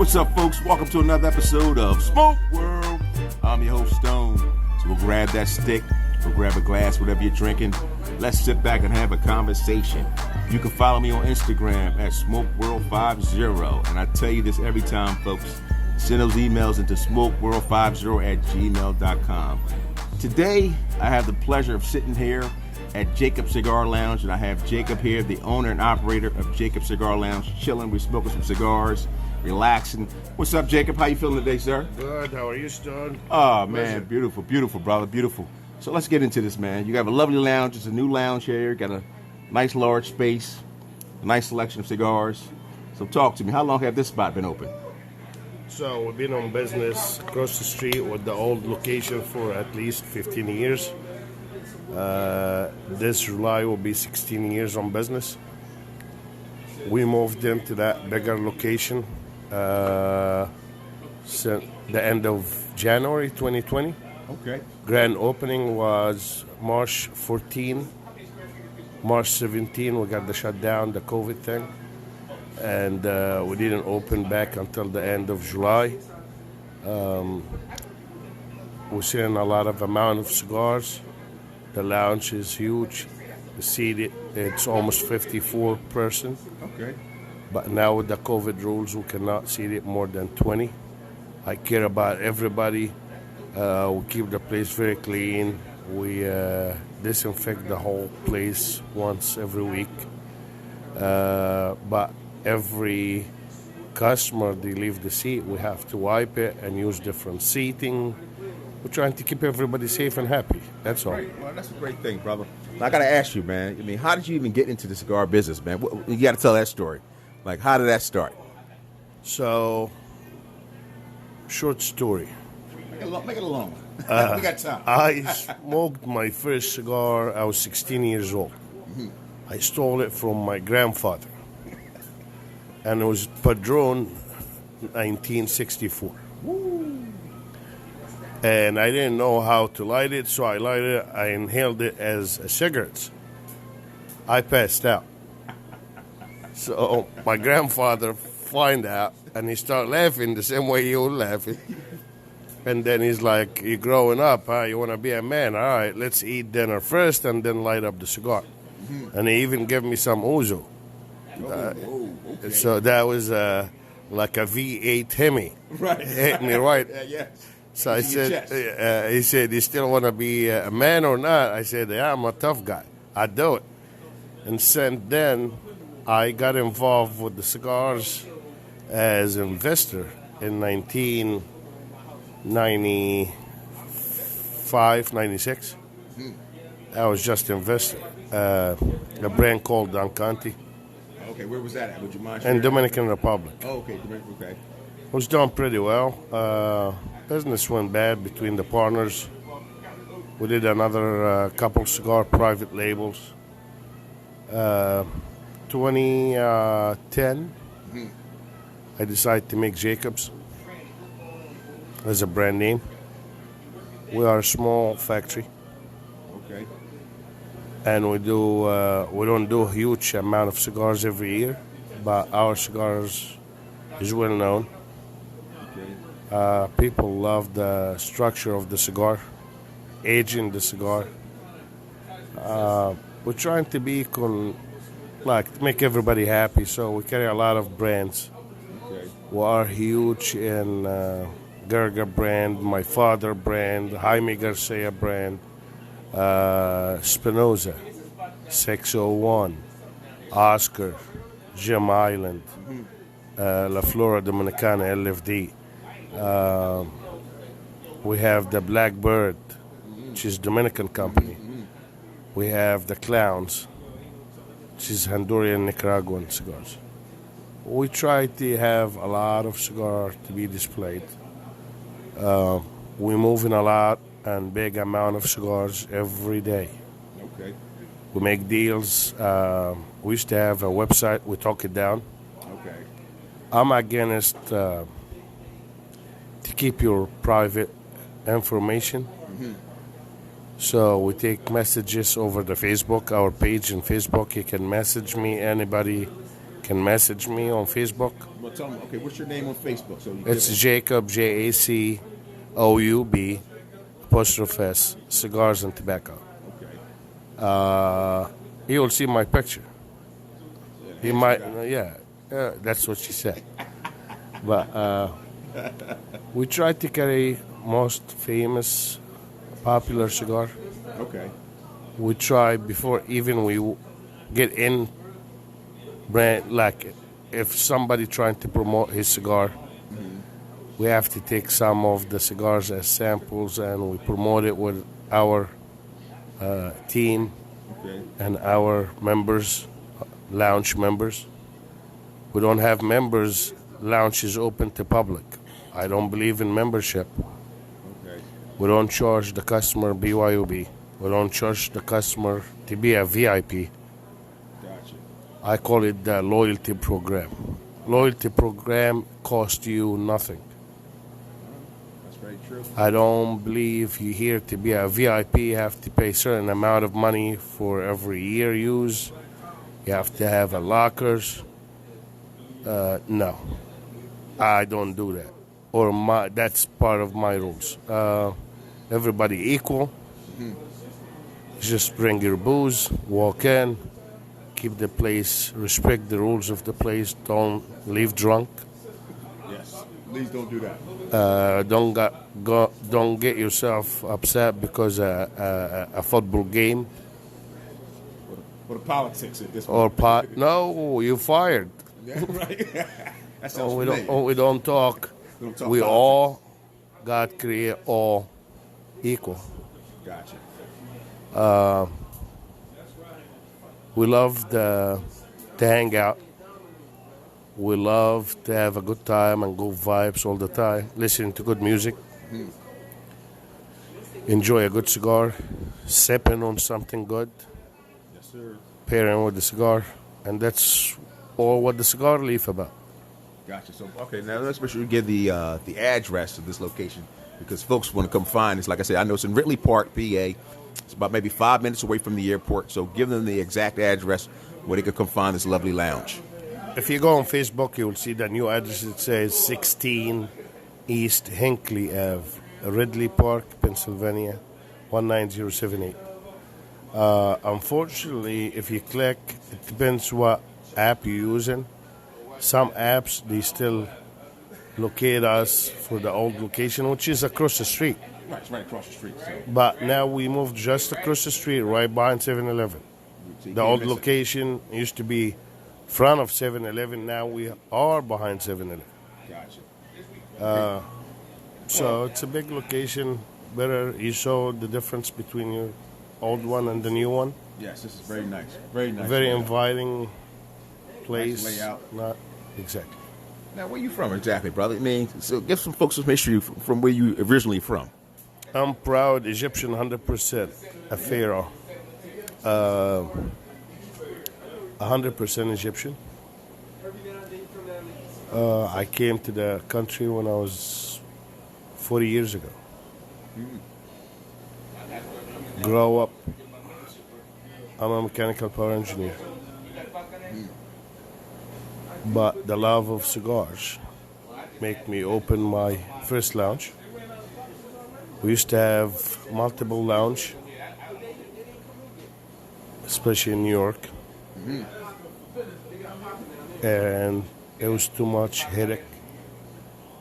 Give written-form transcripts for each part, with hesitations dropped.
What's up, folks? Welcome to another episode of Smoke World. I'm your host, Stone. So we'll grab that stick, we'll grab a glass, whatever you're drinking. Let's sit back and have a conversation. You can follow me on Instagram at SmokeWorld50. And I tell you this every time, folks. Send those emails into smokeworld50@gmail.com. Today, I have the pleasure of sitting here at Jacob Cigar Lounge, and I have Jacob here, the owner and operator of Jacob Cigar Lounge, chilling. We're smoking some cigars, relaxing. What's up, Jacob? How you feeling today, sir? Good. How are you, Stone? Oh, man, beautiful, beautiful, brother, beautiful. So let's get into this, man. You have a lovely lounge. It's a new lounge here. Got a nice, large space, a nice selection of cigars. So talk to me. How long have this spot been open? So we've been on business across the street with the old location for at least 15 years. This July will be 16 years on business. We moved into that bigger location since the end of January 2020. Okay. Grand opening was March 14. March 17, we got the shutdown, the COVID thing. And we didn't open back until the end of July. We're seeing a lot of amount of cigars. The lounge is huge. The seat, it's almost 54 person. Okay. But now with the COVID rules, we cannot seat it more than 20. I care about everybody. We keep the place very clean. We disinfect the whole place once every week. But every customer, they leave the seat, we have to wipe it and use different seating. We're trying to keep everybody safe and happy. That's all. Right. Well, that's a great thing, brother. Now, I got to ask you, man. I mean, how did you even get into the cigar business, man? You got to tell that story. Like, how did that start? So, short story. Make it a long one. We got time. I smoked my first cigar. I was 16 years old. Mm-hmm. I stole it from my grandfather. And it was Padron 1964. Woo. And I didn't know how to light it, so I lighted it. I inhaled it as a cigarette. I passed out. So my grandfather find out, and he started laughing the same way you were laughing. And then he's like, "You're growing up, huh? You want to be a man? All right, let's eat dinner first and then light up the cigar." Mm-hmm. And he even gave me some ouzo. Okay. So that was like a V8 Hemi. Right. Hit me right. Yeah. So I said, he said, "You still want to be a man or not?" I said, "Yeah, I'm a tough guy. I do it." And since then, I got involved with the cigars as an investor in 1995, 96. Mm-hmm. I was just investing. A brand called Dancanti. Okay, where was that at? Would you mind sharing? In Dominican Republic. Oh, okay, Dominican, okay. It was done pretty well. Business went bad between the partners. We did another couple cigar private labels. 2010, I decided to make Jacobs as a brand name. We are a small factory. Okay. And we don't do a huge amount of cigars every year, but our cigars is well known. People love the structure of the cigar, aging the cigar. We're trying to be make everybody happy, so we carry a lot of brands. Okay. We are huge in Gerger brand, my father brand, Jaime Garcia brand, Spinoza, 601, Oscar, Jim Island, La Flora Dominicana, LFD. We have the Blackbird, which is Dominican company. We have the Clowns, which is Honduran, Nicaraguan cigars. We try to have a lot of cigars to be displayed. We move in a lot and big amount of cigars every day. Okay. We make deals. We used to have a website. We talk it down. Okay. I'm against to keep your private information. Mm-hmm. So we take messages over the Facebook, our page in Facebook. You can message me, anybody can message me on Facebook. Well, tell them, okay, what's your name on Facebook? So It's Jacob, Jacoub, apostrophe S, Cigars and Tobacco. Okay. He will see my picture. He might, that's what she said. But we try to carry most famous, popular cigar. Okay. We try before even we get in brand, like if somebody trying to promote his cigar, we have to take some of the cigars as samples and we promote it with our team and our members, lounge members. We don't have members. Lounge is open to public. I don't believe in membership. Okay. We don't charge the customer BYOB. We don't charge the customer to be a VIP. Gotcha. I call it the loyalty program. Loyalty program costs you nothing. That's very true. I don't believe you here to be a VIP. You have to pay a certain amount of money for every year use. You have to have a lockers. No, I don't do that. Or that's part of my rules. Everybody equal. Just bring your booze, walk in, keep the place, respect the rules of the place. Don't leave drunk. Yes. Please don't do that. Don't get yourself upset because a football game What the politics at this or point? No, you fired. Yeah, right. That sounds We familiar. don't talk. We don't talk We politics. all God create all equal. Gotcha. We love to hang out. We love to have a good time and good vibes all the time. Listening to good music. Enjoy a good cigar. Sipping on something good. Yes, sir. Pairing with the cigar. And that's all what the cigar leaf about. Gotcha. So, okay, now let's make sure we give the address of this location because folks want to come find us. Like I said, I know it's in Ridley Park, PA. It's about maybe 5 minutes away from the airport. So give them the exact address where they can come find this lovely lounge. If you go on Facebook, you will see the new address. It says 16 East Hinckley Ave, Ridley Park, Pennsylvania, 19078. Unfortunately, if you click, it depends what app you're using. Some apps, they still locate us for the old location, which is across the street. Right, it's right across the street. So But now we moved just across the street, right behind 7-Eleven. you The can't old miss it. location used to be front of 7-Eleven. Now we are behind 7-Eleven. Gotcha. So it's a big location. Better. You saw the difference between your old one and the new one. Yes, this is very nice. Very nice. Very layout. inviting place. Nice layout. Not exactly. Now, where you from exactly, brother? I mean, so give some folks some history from where you originally from. I'm proud Egyptian, 100%. A pharaoh. 100% Egyptian. I came to the country when I was 40 years ago. Grow up. I'm a mechanical power engineer. But the love of cigars make me open my first lounge. We used to have multiple lounge, especially in New York. And it was too much headache.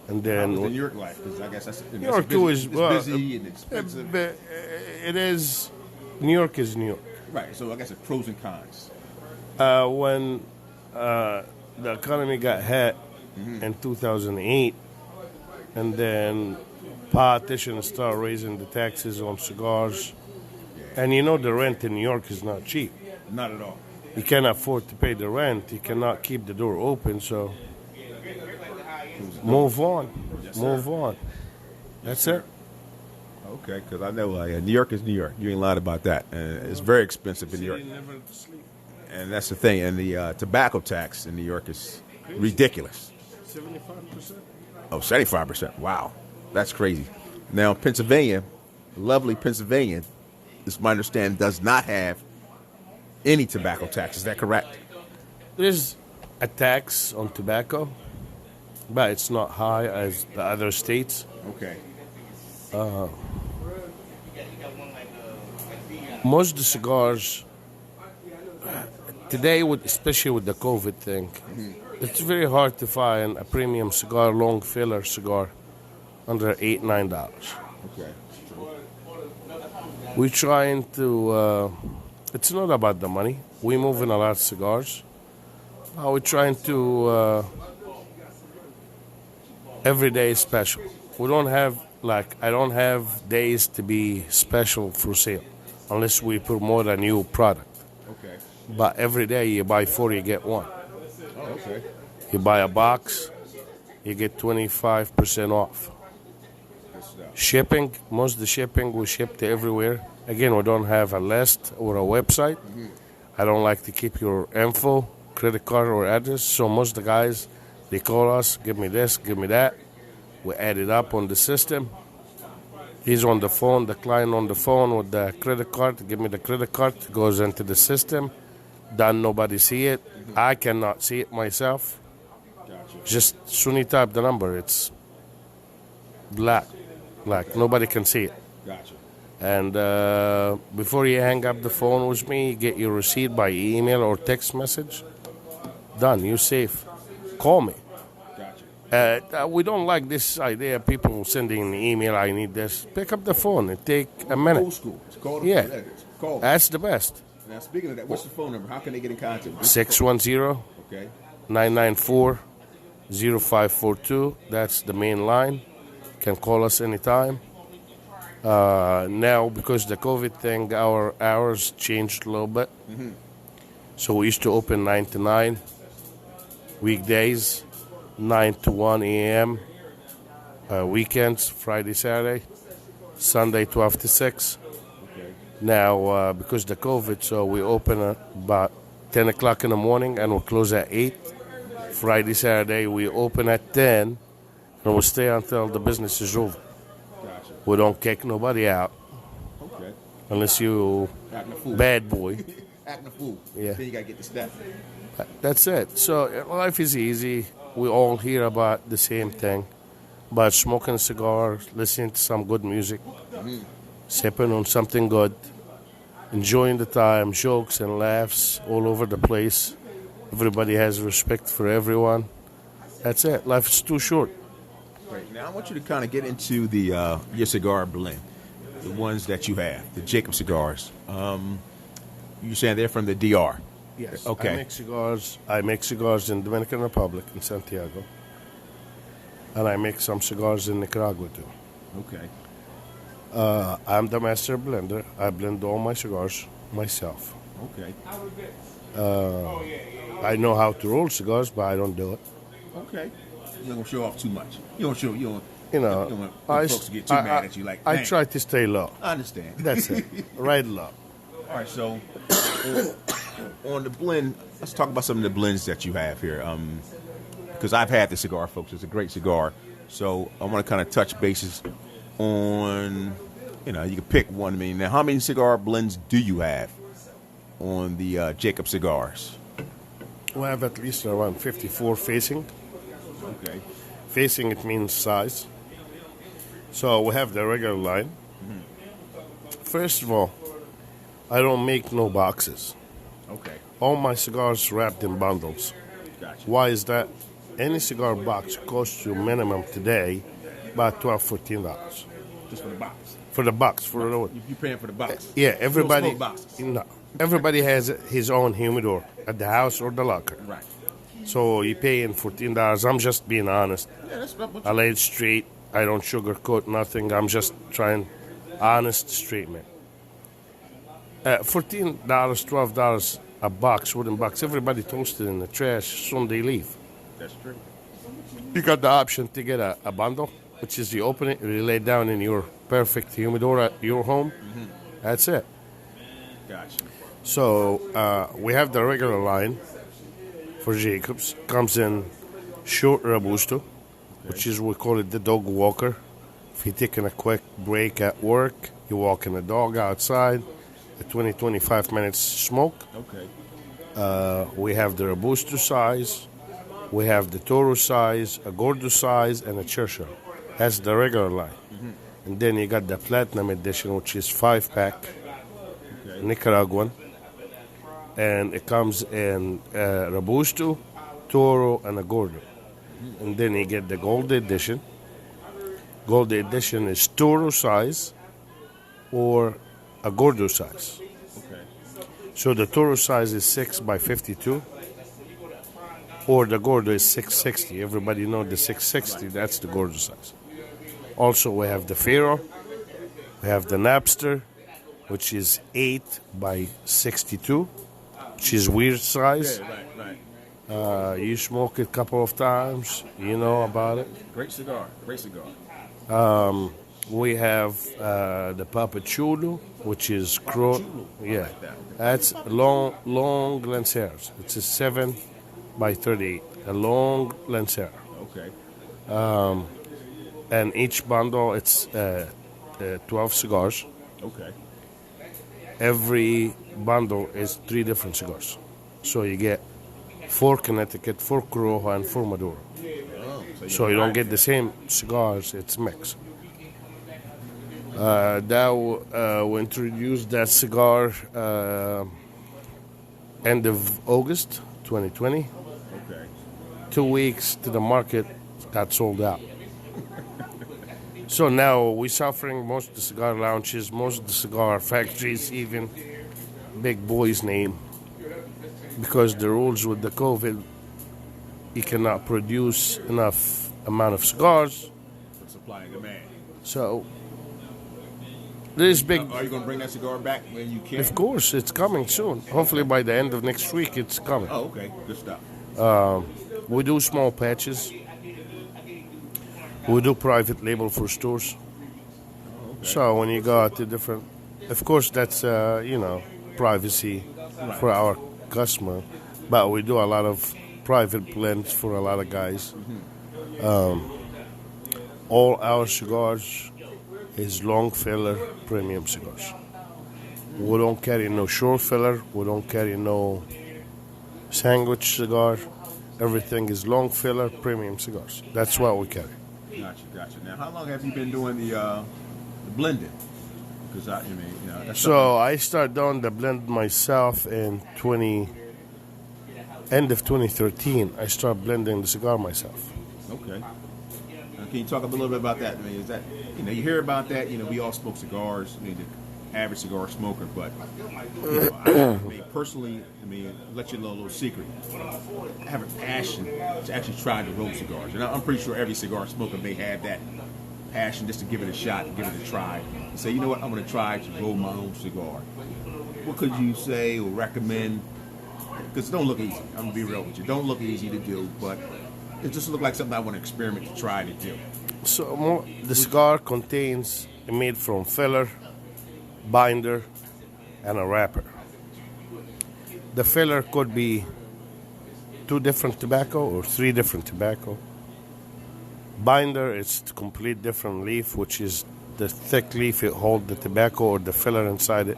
And How then was the New York life? Because I guess that's New York is it's busy and expensive. it is. New York is New York. Right. So I guess it's pros and cons. When the economy got hit in 2008, and then politicians started raising the taxes on cigars, and you know the rent in New York is not cheap. Not at all. You can't afford to pay the rent. You cannot keep the door open. So move on. Move on. That's it. Okay, because I know New York is New York. You ain't lied about that. It's very expensive in New York. And that's the thing. And the tobacco tax in New York is ridiculous. 75%. Oh, 75%. Wow. That's crazy. Now, Pennsylvania, lovely Pennsylvania, it's my understanding, does not have any tobacco tax. Is that correct? There's a tax on tobacco, but it's not high as the other states. Okay. Most of the cigars today, especially with the COVID thing, it's very hard to find a premium cigar, long filler cigar, under $8-9. Okay. We're trying to. It's not about the money. We're moving a lot of cigars. We're trying to. Every day is special. We don't have I don't have days to be special for sale, unless we promote a new product. Okay. But every day you buy 4, you get 1. Oh, okay. You buy a box, you get 25% off. Good stuff. Shipping, most of the shipping we ship to everywhere. Again, we don't have a list or a website. I don't like to keep your info, credit card or address. So most of the guys, they call us, give me this, give me that. We add it up on the system. He's on the phone, the client on the phone with the credit card. Give me the credit card, goes into the system. Done, nobody see it. I cannot see it myself. Gotcha. Just soon you type the number, it's black. Nobody can see it. Gotcha. And before you hang up the phone with me, you get your receipt by email or text message. Done, you're safe. Call me. Gotcha. We don't like this idea of people sending an email, I need this. Pick up the phone. It take a minute. Old school. It's called. Yeah. Call. That's the best. Now, speaking of that, what's the phone number? How can they get in contact with you? 610 Okay. 994 0542. That's the main line. Can call us anytime. Now, because the COVID thing, our hours changed a little bit. So we used to open 9 to 9, weekdays, 9 to 1 a.m., weekends, Friday, Saturday, Sunday, 12 to 6. Okay. Now, because the COVID, so we open at about 10 o'clock in the morning and we close at 8. Friday, Saturday, we open at 10 and we stay until the business is over. Gotcha. We don't kick nobody out Okay. unless you Acting a fool. bad boy. Acting a fool. Yeah. Then you gotta get the step. That's it. So life is easy. We all hear about the same thing, about smoking cigars, listening to some good music, sipping on something good, enjoying the time, jokes and laughs all over the place. Everybody has respect for everyone. That's it. Life is too short. Great. Now I want you to kind of get into the your cigar blend, the ones that you have, the Jacob cigars. You're saying they're from the DR. Yes. Okay. I make cigars in Dominican Republic, in Santiago. And I make some cigars in Nicaragua, too. Okay. I'm the master blender. I blend all my cigars myself. Okay. I know how to roll cigars, but I don't do it. Okay. You don't show off too much. You don't show. You don't. You You know, don't want folks to get too mad at you. Like I man. try to stay low. I understand. That's it. Right low. All right. So on the blend, let's talk about some of the blends that you have here. Because I've had the cigar, folks. It's a great cigar. So I want to kind of touch bases on. You know, you can pick one. I mean, now how many cigar blends do you have on the Jacob cigars? We have at least around 54 facing. Okay. Facing, it means size. So we have the regular line. First of all, I don't make no boxes. Okay. All my cigars wrapped in bundles. Gotcha. Why is that? Any cigar box costs you minimum today about $12, $14. Just for the box. For the box, for the You're paying for the box. Yeah, everybody. You don't smoke boxes. No, everybody has his own humidor at the house or the locker. Right. So you paying $14. I'm just being honest. Yeah, that's what I lay it straight. I don't sugarcoat nothing. I'm just trying honest, straight man. $14, $12 a box, wooden box. Everybody toasted in the trash. Soon they leave. That's true. You got the option to get a bundle, which is you open it, you lay it down in your perfect humidor at your home. That's it. Gotcha. So we have the regular line for Jacobs. Comes in short Robusto, which is we call it the dog walker. If you're taking a quick break at work, you're walking the dog outside, a 20-25 minutes smoke. Okay. We have the Robusto size, we have the Toro size, a Gordo size, and a Churchill. That's the regular line. And then you got the Platinum Edition, which is 5-pack, Nicaraguan. And it comes in Robusto, Toro, and a Gordo. And then you get the Gold Edition. Gold Edition is Toro size or a Gordo size. Okay. So the Toro size is 6 by 52, or the Gordo is 660. Everybody know the 660. That's the Gordo size. Also, we have the Faro. We have the Napster, which is 8 by 62, which is weird size. Yeah, right. You smoke it a couple of times. You know about it. Great cigar. We have the Papa Chulo, which is crow. Yeah, like that. that's long Lancers. It's a 7 by 38, a long Lancer. Okay. And each bundle, it's 12 cigars. Okay. Every bundle is 3 different cigars. So you get 4 Connecticut, 4 Corojo, and 4 Maduro. Oh, So you don't get the same cigars, it's mixed. We introduced that cigar end of August 2020. Okay. 2 weeks to the market, got sold out. So now we're suffering most of the cigar lounges, most of the cigar factories, even big boys name, because the rules with the COVID, you cannot produce enough amount of cigars. For supply and demand. So there's big. Are you going to bring that cigar back when you can? Of course, it's coming soon. Hopefully by the end of next week, it's coming. Oh, okay. Good stuff. We do small patches. We do private label for stores. So when you go out to different, of course that's privacy for our customer, but we do a lot of private blends for a lot of guys. All our cigars is long filler premium cigars. We don't carry no short filler. We don't carry no sandwich cigar. Everything is long filler premium cigars. That's what we carry. Gotcha. Now, how long have you been doing the blending? Because that's So I started doing the blend myself in end of 2013. I started blending the cigar myself. okay. Can you talk a little bit about that? I mean, is that you hear about that? We all smoke cigars. The average cigar smoker, but personally, let you know a little secret. I have a passion to actually try to roll cigars, and I'm pretty sure every cigar smoker may have that passion just to give it a shot, and give it a try, and say, you know what, I'm going to try to roll my own cigar. What could you say or recommend? Because it don't look easy. I'm going to be real with you. It don't look easy to do, but it just looked like something I want to experiment to try to do. So the cigar contains made from filler, binder, and a wrapper. The filler could be 2 different tobacco or 3 different tobacco. Binder is complete different leaf, which is the thick leaf it hold the tobacco or the filler inside it.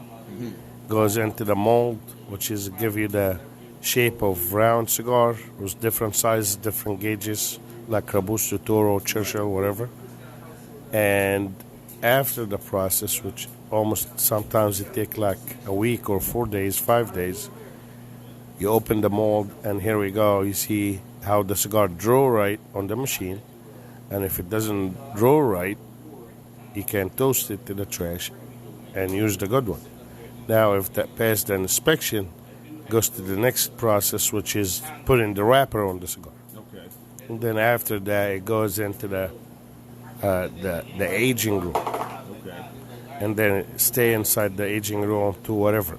Goes into the mold, which is give you the shape of round cigar with different sizes, different gauges, like Robusto, Toro, Churchill, whatever. And after the process, which almost sometimes it take like a week or 4 days, 5 days, you open the mold, and here we go. You see how the cigar draw right on the machine, and if it doesn't draw right, you can toast it to the trash and use the good one. Now, if that passed the inspection, goes to the next process, which is putting the wrapper on the cigar. Okay. And then after that, it goes into the aging room. Okay. And then stay inside the aging room to whatever.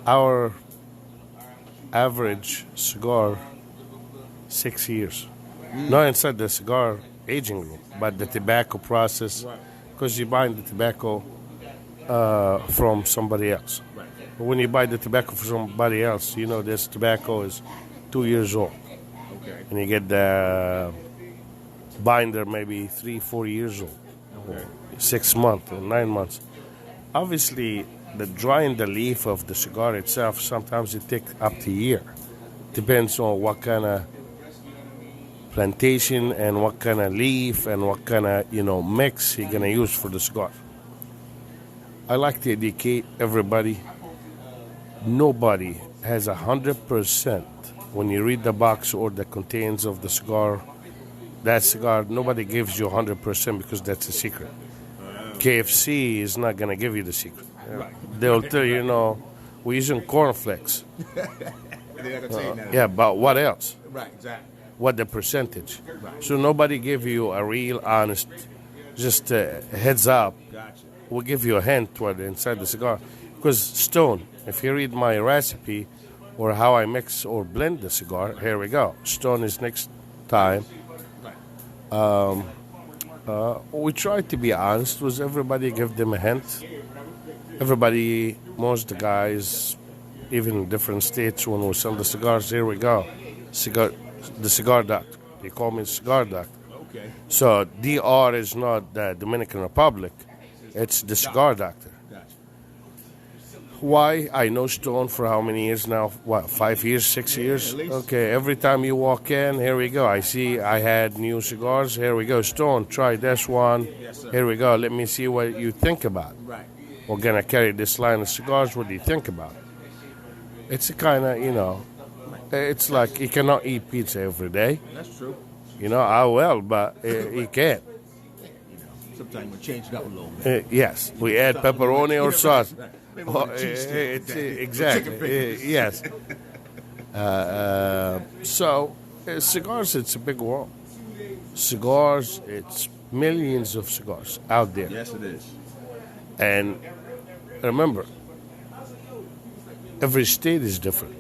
Our average cigar, 6 years. Not inside the cigar aging room, but the tobacco process, because you're buying the tobacco from somebody else. Right. But when you buy the tobacco from somebody else, this tobacco is 2 years old. Okay. And you get the binder maybe 3-4 years old. Okay. 6 months or 9 months. Obviously, the drying the leaf of the cigar itself, sometimes it takes up to a year. Depends on what kind of plantation and what kind of leaf and what kind of mix you're gonna use for the cigar. I like to educate everybody. Nobody has 100% when you read the box or the contents of the cigar. That cigar, nobody gives you 100% because that's a secret. KFC is not gonna give you the secret. They'll tell you, we're using cornflakes. Yeah, but what else? Right, exactly. What the percentage? Right. So nobody give you a real honest, just heads up. Gotcha. We'll give you a hint what inside the cigar. Because Stone, if you read my recipe or how I mix or blend the cigar, here we go. Stone is next time. We try to be honest with everybody, give them a hint. Everybody, most of the guys, even in different states, when we sell the cigars, here we go. The cigar doctor. They call me cigar doctor. Okay. So DR is not the Dominican Republic. It's the cigar doctor. Gotcha. Why? I know Stone for how many years now? What, 5 years, 6 years? At least. Okay, every time you walk in, here we go. I see I had new cigars. Here we go. Stone, try this one. Yes, sir. Here we go. Let me see what you think about it. Right. We're going to carry this line of cigars. What do you think about it? It's a kind of, it's like you cannot eat pizza every day. That's true. I will, but you can't. Sometimes we change it up a little bit. Yes, we add pepperoni or sauce. Maybe a little cheese steak. Exactly. Yes. So, cigars, it's a big world. Cigars, it's millions of cigars out there. Yes, it is. And remember, every state is different.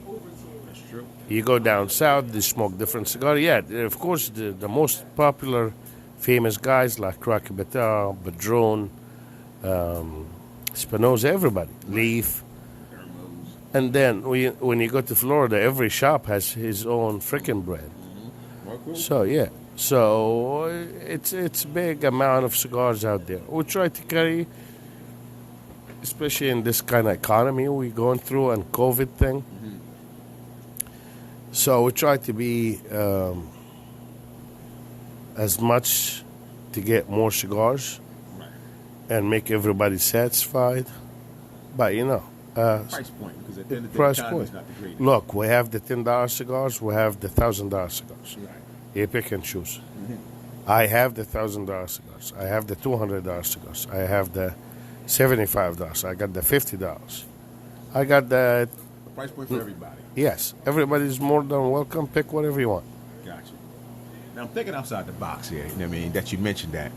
That's true. You go down south, they smoke different cigars. Yeah, of course, the most popular, famous guys like Cracky Batal, Padron, Spinoza, everybody, Leaf. And then when you go to Florida, every shop has his own freaking brand. Mm-hmm. So, yeah. So, it's big amount of cigars out there. We try to carry, especially in this kind of economy we're going through and COVID thing. Mm-hmm. So we try to be as much to get more cigars and make everybody satisfied. But Price point, because at the end of the day, price the point. economy's not the greatest. Look, we have the $10 cigars, we have the $1,000 cigars. Right. You pick and choose. Mm-hmm. I have the $1,000 cigars. I have the $200 cigars. I have the $75. I got the $50. I got the Price point for everybody. yes. Everybody's more than welcome. Pick whatever you want. Gotcha. Now I'm thinking outside the box here. You know what I mean? That you mentioned that.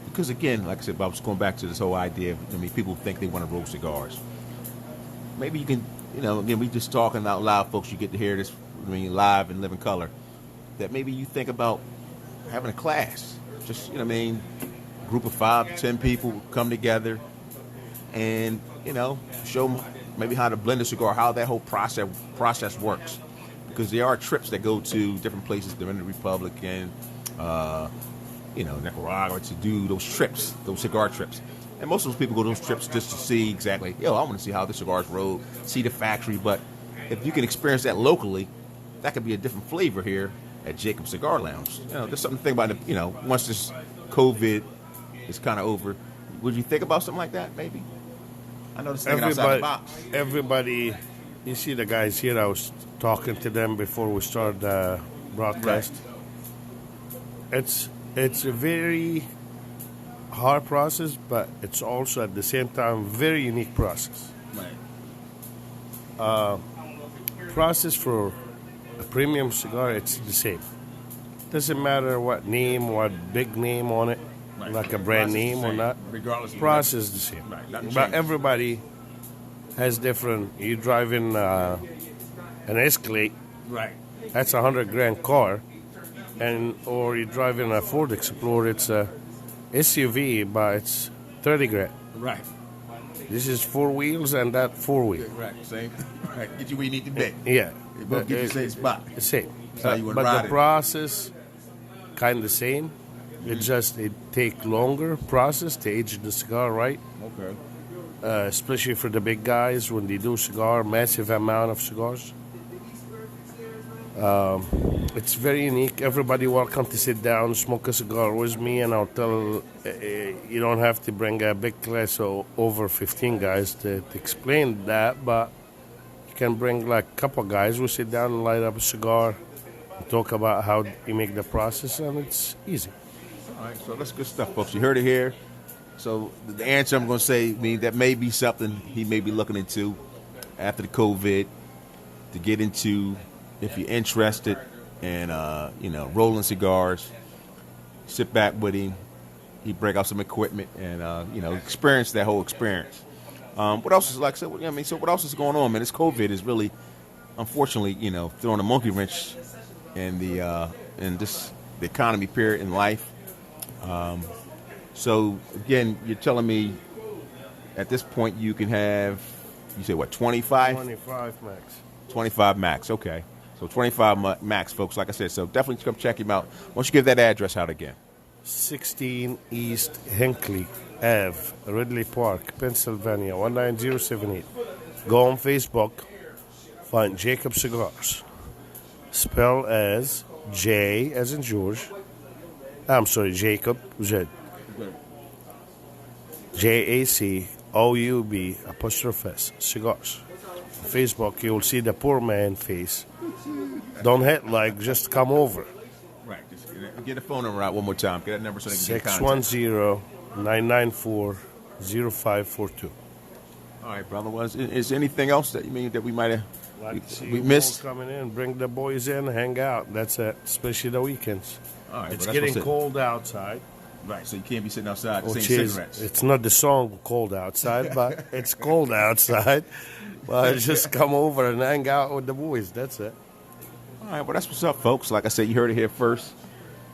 Because again, like I said, I was going back to this whole idea of, people think they want to roll cigars. Maybe you can, again, we just talking out loud, folks. You get to hear this, live and live in color. That maybe you think about having a class. Just, group of 5 to 10 people come together and, show them maybe how to blend a cigar, how that whole process works. Because there are trips that go to different places, the Dominican Republic and, Nicaragua, to do those trips, those cigar trips. And most of those people go to those trips just to see exactly, I want to see how the cigars roll, see the factory. But if you can experience that locally, that could be a different flavor here at Jacob Cigar Lounge. There's something to think about, once this COVID is kind of over. Would you think about something like that, maybe? I know this thinking outside the box. Everybody, you see the guys here, I was talking to them before we started the broadcast. Right. It's a very hard process, but it's also at the same time very unique process. Right. Process for a premium cigar, it's the same. Doesn't matter what name, what big name on it, Right. like a brand Process name the or same, not. regardless of Process is the same. Right, nothing But changes. everybody has different. You drive in an Escalade, Right. that's a $100,000 car, or you drive in a Ford Explorer, it's a SUV, but it's $30,000. Right. This is 4 wheels and that 4 wheel. Right. Same. Right. Get you where you need to be. Yeah, They both get you the same spot. the same. That's how you wanna But ride the it. process kind of the same. It take longer process to age the cigar right. Okay. Especially for the big guys when they do cigar, massive amount of cigars. It's very unique. Everybody welcome to sit down, smoke a cigar with me, and I'll tell you don't have to bring a big class of over 15 guys to explain that, but you can bring like a couple guys. We sit down and light up a cigar, talk about how you make the process, and it's easy. All right, so that's good stuff, folks. You heard it here. So the answer I'm going to say, that may be something he may be looking into after the COVID to get into. If you're interested in, rolling cigars, sit back with him. He break out some equipment and, experience that whole experience. What else is so what else is going on, man? This COVID is really, unfortunately, throwing a monkey wrench in the economy period in life. So again, you're telling me at this point you can have, you say what, 25? 25 max. 25 max, okay. So 25 max, folks, like I said. So definitely come check him out. Why don't you give that address out again? 16 East Hinckley Ave, Ridley Park, Pennsylvania, 19078. Go on Facebook, find Jacob Cigars. Spell as J as in George. I'm sorry, Jacob, Z. JACOUB', Cigars. On Facebook, you'll see the poor man face. Don't hit like, just come over. Right. Just get the phone number out one more time. Get that number so they can get contact. 610-994-0542. All right, brother. Is there anything else that we might have we missed? Coming in, bring the boys in, hang out. That's it, especially the weekends. All right, it's getting cold outside. Right, so you can't be sitting outside saying cigarettes. It's not the song "Cold Outside," but it's cold outside. Well, just come over and hang out with the boys. That's it. All right, well, that's what's up, folks. Like I said, you heard it here first.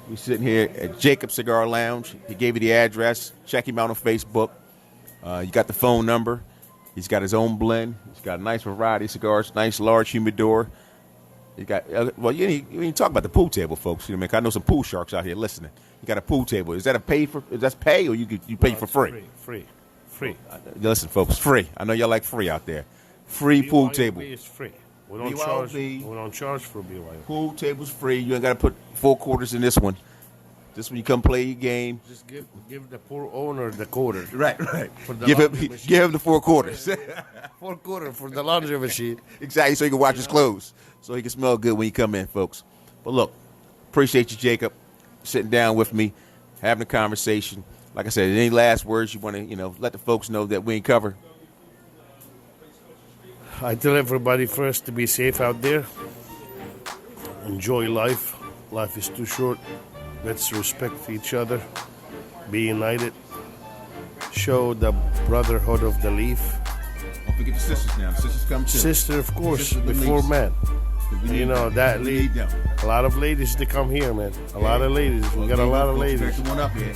We're sitting here at Jacob Cigar Lounge. He gave you the address. Check him out on Facebook. You got the phone number. He's got his own blend. He's got a nice variety of cigars, nice large humidor. You got you didn't talk about the pool table, folks. I know some pool sharks out here listening. You got a pool table. Is that pay or you pay for free? Free. Listen, folks, free. I know y'all like free out there. Free pool table. Is free. We don't charge for BYOB. Pool table's free. You ain't got to put 4 quarters in this one. This one you come play your game. Just give the poor owner the quarter. Right. Give him the 4 quarters. 4 quarters for the laundry machine. Exactly, so he can wash his clothes. So he can smell good when you come in, folks. But look, appreciate you, Jacob, sitting down with me, having a conversation. Like I said, any last words you want to, let the folks know that we ain't covered? I tell everybody first to be safe out there. Enjoy life. Life is too short. Let's respect each other. Be united. Show the brotherhood of the leaf. Don't forget the sisters now. The sisters come too. Sister, of course, before man. That lead. A lot of ladies to come here, man. A lot of ladies. We got a lot of ladies. One up here.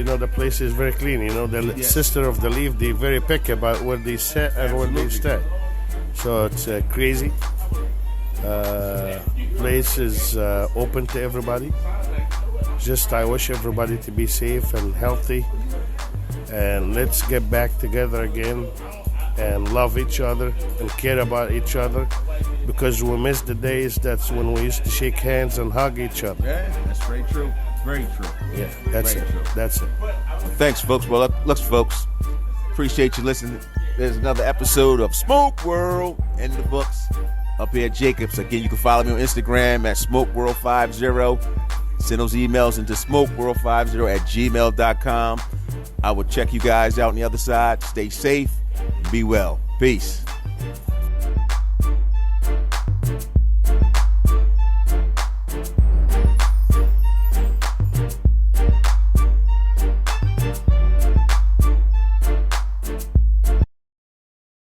The place is very clean. The sister of the leaf, they're very picky about where they sit and where they stay. So it's crazy. Place is open to everybody. I wish everybody to be safe and healthy. And let's get back together again and love each other and care about each other, because we miss the days that's when we used to shake hands and hug each other. Yeah, that's very true. Very true. Yeah, that's it. That's it. Thanks, folks. Well, look, folks, appreciate you listening. There's another episode of Smoke World in the books up here at Jacobs. Again, you can follow me on Instagram at SmokeWorld50. Send those emails into SmokeWorld50@gmail.com. I will check you guys out on the other side. Stay safe. Be well. Peace.